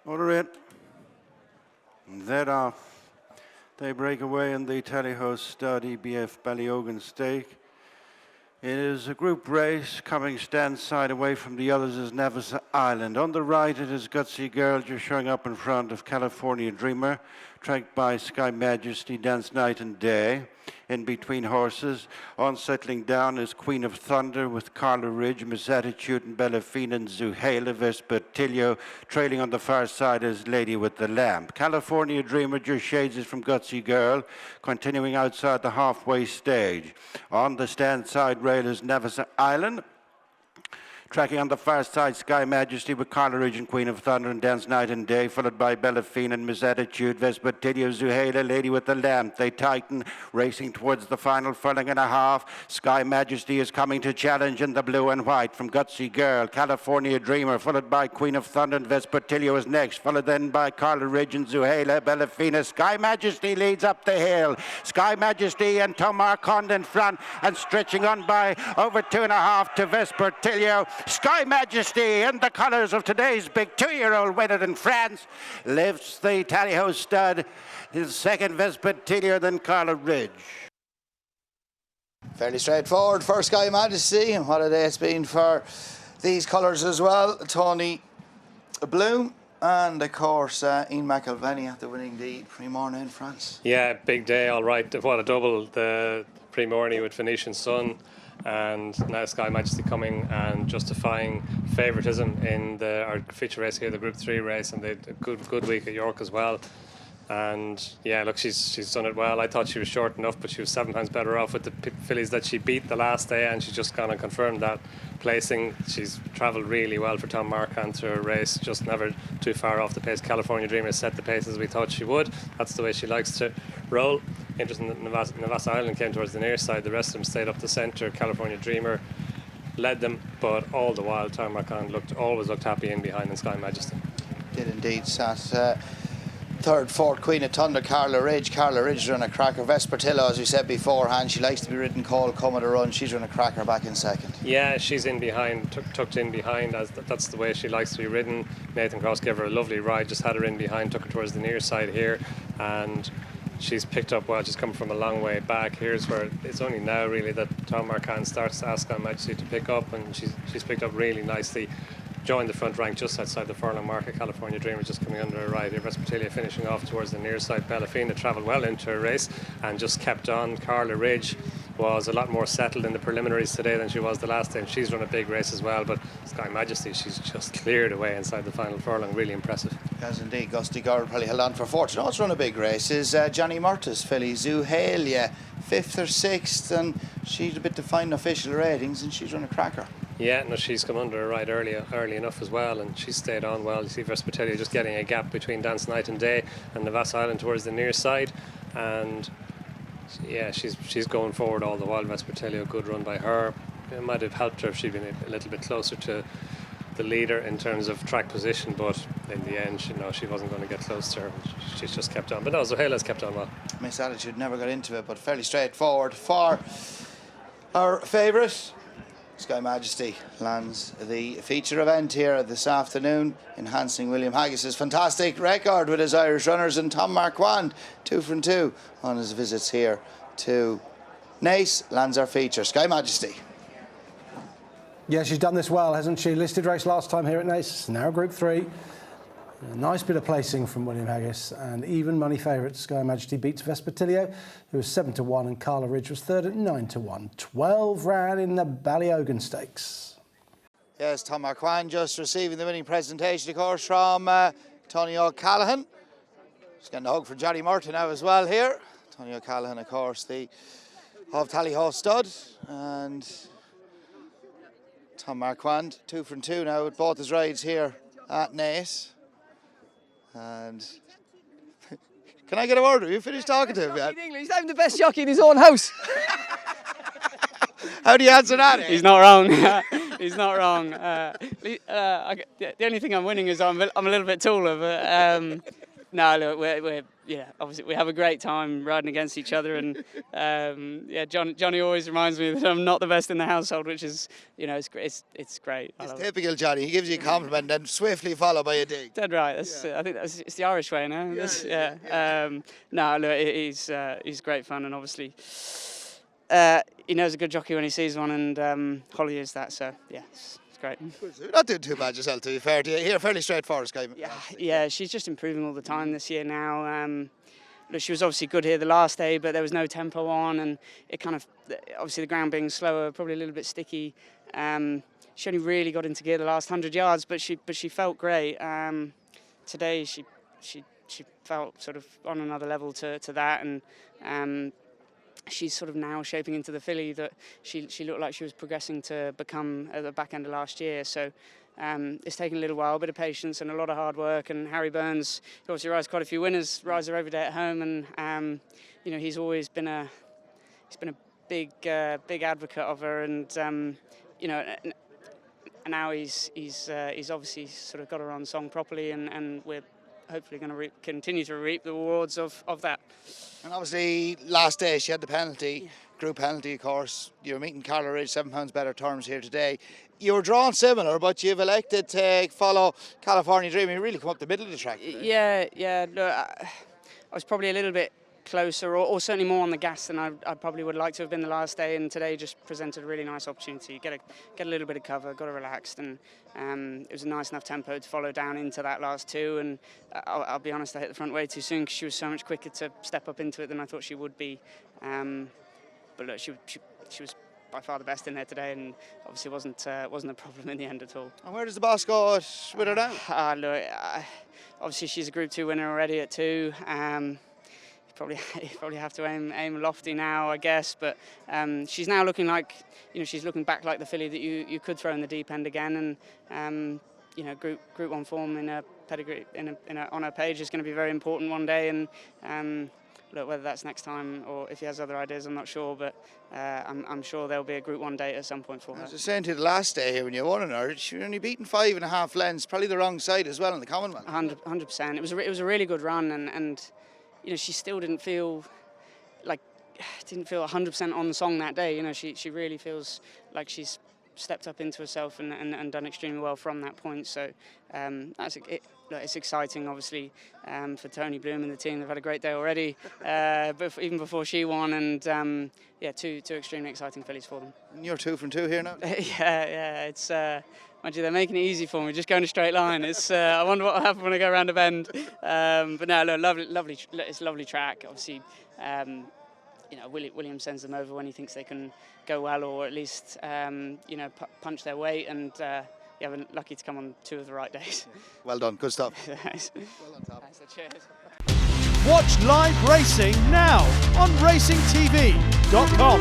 Order it. That off. They break away in the Tally-Ho Stud EBF Ballyogan stake. It is a group race. Coming stand side away from the others is Naas Island. On the right it is Gutsy Girl just showing up in front of California Dreamer, tracked by Sky Majesty, Dance Night and Day. In between horses, on settling down is Queen of Thunder with Carla Ridge, Miss Attitude and Bellafina and Zuhaila. Vespertilio. Trailing on the far side is Lady with the Lamp. California Dreamer just shades it from Gutsy Girl, continuing outside the halfway stage. On the stand side rail is Naas Island. Tracking on the far side, Sky Majesty with Carla Ridge and Queen of Thunder and Dance Night and Day, followed by Bellafina and Miss Attitude, Vespertilio, Zuhaila, Lady with the Lamp. They tighten, racing towards the final furlong and a half. Sky Majesty is coming to challenge in the blue and white from Gutsy Girl. California Dreamer, followed by Queen of Thunder and Vespertilio is next, followed then by Carla Ridge and Zuhaila, Bellafina. Sky Majesty leads up the hill. Sky Majesty and Tom Marquand in front and stretching on by over 2.5 to Vespertilio. Sky Majesty, in the colours of today's big 2-year-old winner in France, lifts the Tally-Ho Stud. His second Vespertilio, then Carla Ridge. Fairly straightforward for Sky Majesty, and what a day it's been for these colours as well. Tony Bloom and of course Ian McAleavy after winning the Prix Morny in France. Yeah, big day, all right. What a double, the Prix Morny with Venetian Sun, and now Sky Majesty coming and justifying favouritism in our feature race here, the Group 3 race, and they had a good week at York as well. And yeah, look, she's done it well. I thought she was short enough, but she was 7 times better off with the fillies that she beat the last day, and she's just gone and confirmed that placing. She's travelled really well for Tom Marquand through her race, just never too far off the pace. California Dreamer set the pace as we thought she would. That's the way she likes to roll. Interesting that Naas Island came towards the near side. The rest of them stayed up the centre. California Dreamer led them, but all the while Tom Marquand always looked happy in behind in Sky Majesty. Did indeed. Sat third, fourth, Queen of Thunder, Carla Ridge. Carla Ridge run a cracker. Vespertilio, as we said beforehand, she likes to be ridden call, come at a run. She's run a cracker back in second. Yeah, she's in behind, tucked in behind. That's the way she likes to be ridden. Nathan Cross gave her a lovely ride, just had her in behind, took her towards the near side here, and she's picked up well. She's come from a long way back. Here's where it's only now really that Tom Marquand starts to ask Sky Majesty to pick up, and she's picked up really nicely. Joined the front rank just outside the furlong marker. California Dreamer just coming under her right here. Vespertilio finishing off towards the near side. Bellafina travelled well into her race and just kept on. Carla Ridge was a lot more settled in the preliminaries today than she was the last time. She's run a big race as well, but Sky Majesty, she's just cleared away inside the final furlong. Really impressive. Yes, indeed. Gutsy Girl probably held on for fourth. You know what's run a big race is Johnny Murtagh's filly, Zuhaila, 5th or 6th, and she's a bit to find official ratings, and she's run a cracker. Yeah, no, she's come under her right early enough as well, and she's stayed on well. You see Vespertilio just getting a gap between Dance Night and Day and Naas Island towards the near side, and yeah, she's going forward all the while. Vespertilio, good run by her. It might have helped her if she'd been a little bit closer to the leader in terms of track position, but in the end, she wasn't going to get close to her. She's just kept on. But no, Zuhaila's kept on well. Miss Attitude never got into it, but fairly straightforward for our favourite. Sky Majesty lands the feature event here this afternoon, enhancing William Haggas' fantastic record with his Irish runners, and Tom Marquand 2 from 2 on his visits here to Naas lands our feature. Sky Majesty. Yeah, she's done this well, hasn't she? Listed race last time here at Naas, now Group 3. A nice bit of placing from William Haggas, and even money favourite Sky Majesty beats Vespertilio, who was 7 to 1, and Carla Ridge was third at 9 to 1. 12 ran in the Ballyogan Stakes. Yes, Tom Marquand just receiving the winning presentation, of course, from Tony O'Callaghan. Just getting a hug from Johnny Murtagh now as well here. Tony O'Callaghan, of course, the of Tally-Ho Stud, and Tom Marquand 2 from 2 now with both his rides here at Naas. And can I get a word? Have you finished talking to him yet? He's not even the best jockey in his own house. How do you answer that? He's not wrong. He's not wrong. The only thing I'm winning is I'm a little bit taller, but No, look, we're obviously we have a great time riding against each other, and Johnny always reminds me that I'm not the best in the household, which is, it's great. It's great. It's typical Johnny. He gives you a compliment and then swiftly followed by a dig. Dead right. I think it's the Irish way now. No, look, he's great fun, and obviously he knows a good jockey when he sees one, and Holly is that. So yeah. It's great. You're not doing too bad yourself, to be fair to you. Here, fairly straightforward, Sky. Yeah, she's just improving all the time this year now. Look, she was obviously good here the last day, but there was no tempo on, and it kind of, obviously the ground being slower, probably a little bit sticky. She only really got into gear the last 100 yards, but she felt great. Today she felt sort of on another level to that, and she's sort of now shaping into the filly that she looked like she was progressing to become at the back end of last year. So it's taken a little while, a bit of patience and a lot of hard work. And Harry Burns, who obviously rides quite a few winners, rides her every day at home, and he's always been a big advocate of her, and now he's obviously sort of got her on song properly, and we're hopefully going to continue to reap the rewards of that. And obviously, last day she had the penalty, group penalty, of course. You're meeting Carla Ridge, £7 better terms here today. You were drawn similar, but you've elected to follow California Dream. You really come up the middle of the track. Yeah. Look, I was probably a little bit closer, or certainly more on the gas than I probably would like to have been the last day, and today just presented a really nice opportunity. Get a little bit of cover, got her relaxed, and it was a nice enough tempo to follow down into that last two. And I'll be honest, I hit the front way too soon because she was so much quicker to step up into it than I thought she would be. But look, she was by far the best in there today, and obviously wasn't a problem in the end at all. And where does the boss go with her now? Look, obviously she's a Group 2 winner already at 2. Probably have to aim lofty now, I guess. But she's now looking like, she's looking back like the filly that you could throw in the deep end again. And Group 1 form in a pedigree on her page is going to be very important one day. And look, whether that's next time or if he has other ideas, I'm not sure. But I'm sure there'll be a Group 1 date at some point for her. I was saying to you the last day here when you won her, she was only beaten 5.5 lengths, probably the wrong side as well in the Commonwealth. 100%. It was a really good run, and she still didn't feel 100% on the song that day. She really feels like she's stepped up into herself and done extremely well from that point. So it's exciting, obviously, for Tony Bloom and the team. They've had a great day already, but even before she won, and two extremely exciting fillies for them. And you're 2 from 2 here now. Yeah. It's. Mind you, they're making it easy for me, just going a straight line. It's I wonder what will happen when I go around a bend. But no, lovely. It's a lovely track. Obviously, William sends them over when he thinks they can go well, or at least punch their weight. And we're lucky to come on 2 of the right days. Well done, good stuff. Nice. Well done, Tom. Nice, cheers. Watch live racing now on racingtv.com.